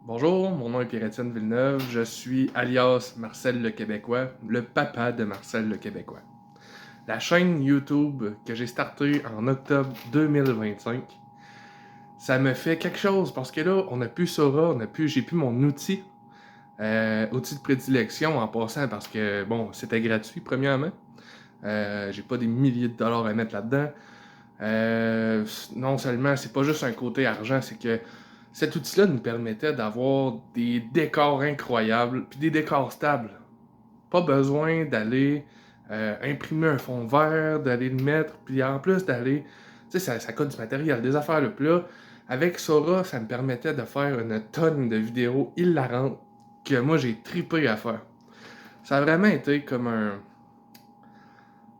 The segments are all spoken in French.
Bonjour, mon nom est Pierre-Étienne Villeneuve, je suis alias Marcel le Québécois, le papa de Marcel le Québécois. La chaîne YouTube que j'ai startée en octobre 2025, ça me fait quelque chose parce que là, on n'a plus Sora, j'ai plus mon outil, outil de prédilection en passant parce que, bon, c'était gratuit premièrement. J'ai pas des milliers de dollars à mettre là-dedans. Non seulement, c'est pas juste un côté argent, c'est que cet outil-là nous permettait d'avoir des décors incroyables, puis des décors stables. Pas besoin d'aller imprimer un fond vert, d'aller le mettre, puis en plus d'aller... Tu sais, ça coûte du matériel, des affaires là. Puis là, avec Sora, ça me permettait de faire une tonne de vidéos hilarantes que moi j'ai tripé à faire. Ça a vraiment été comme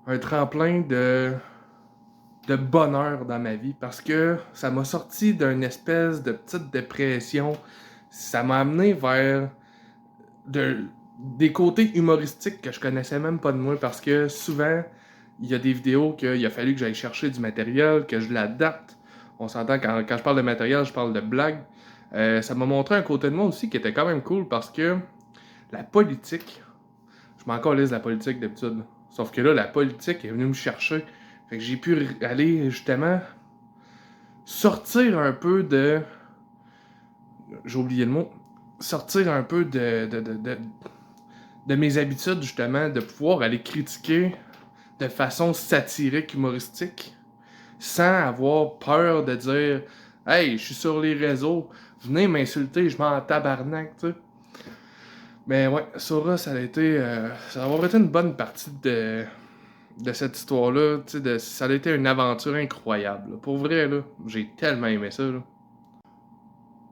un tremplin de bonheur dans ma vie parce que ça m'a sorti d'une espèce de petite dépression. Ça m'a amené vers des côtés humoristiques que je connaissais même pas de moi parce que souvent, il y a des vidéos qu'il a fallu que j'aille chercher du matériel, que je l'adapte. On s'entend quand je parle de matériel, je parle de blagues. Ça m'a montré un côté de moi aussi qui était quand même cool parce que la politique, je m'en calisse de la politique d'habitude. Sauf que là, la politique est venue me chercher. Fait que j'ai pu aller justement sortir un peu de. J'ai oublié le mot. Sortir un peu de mes habitudes, justement, de pouvoir aller critiquer de façon satirique, humoristique, sans avoir peur de dire Hey, je suis sur les réseaux, venez m'insulter, je m'en tabarnak, tu sais. Mais ouais, Sora, ça a été. Ça a été une bonne partie de cette histoire-là. Ça a été une aventure incroyable. Là. Pour vrai, là, j'ai tellement aimé ça.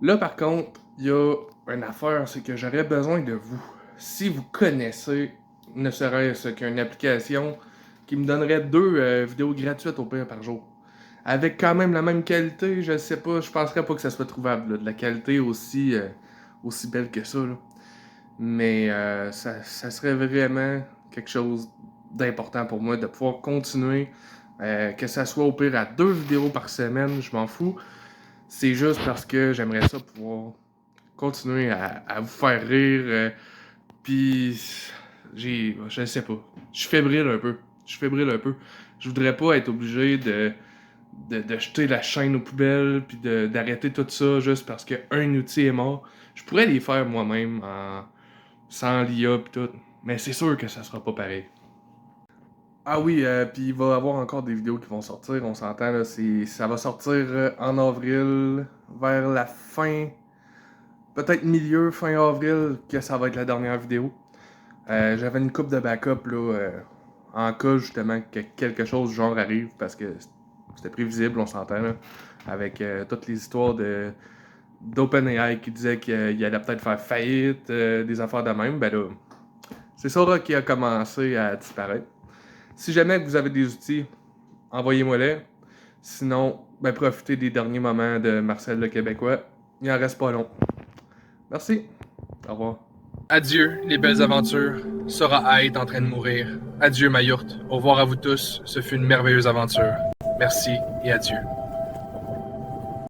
Là, par contre, il y a une affaire, c'est que j'aurais besoin de vous. Si vous connaissez, ne serait-ce qu'une application qui me donnerait 2 vidéos gratuites au pire par jour. Avec quand même la même qualité, je sais pas, je penserais pas que ça soit trouvable, là, de la qualité aussi belle que ça. Là. Mais ça serait vraiment quelque chose d'important pour moi de pouvoir continuer, que ça soit au pire à 2 vidéos par semaine, je m'en fous. C'est juste parce que j'aimerais ça pouvoir continuer à vous faire rire. Puis, je sais pas. Je suis fébrile un peu. Je voudrais pas être obligé de jeter la chaîne aux poubelles, puis d'arrêter tout ça juste parce qu'un outil est mort. Je pourrais les faire moi-même sans l'IA pis tout. Mais c'est sûr que ça sera pas pareil. Ah oui, puis il va y avoir encore des vidéos qui vont sortir, on s'entend, là, ça va sortir en avril, vers la fin, peut-être milieu, fin avril, que ça va être la dernière vidéo. J'avais une coupe de backup, là, en cas justement que quelque chose du genre arrive, parce que c'était prévisible, on s'entend, là, avec toutes les histoires d'OpenAI qui disaient qu'il allait peut-être faire faillite, des affaires de même, ben là, c'est Sora qui a commencé à disparaître. Si jamais vous avez des outils, envoyez-moi-les. Sinon, ben profitez des derniers moments de Marcel le Québécois. Il en reste pas long. Merci. Au revoir. Adieu, les belles aventures. Sora est en train de mourir. Adieu, ma yourte. Au revoir à vous tous. Ce fut une merveilleuse aventure. Merci et adieu.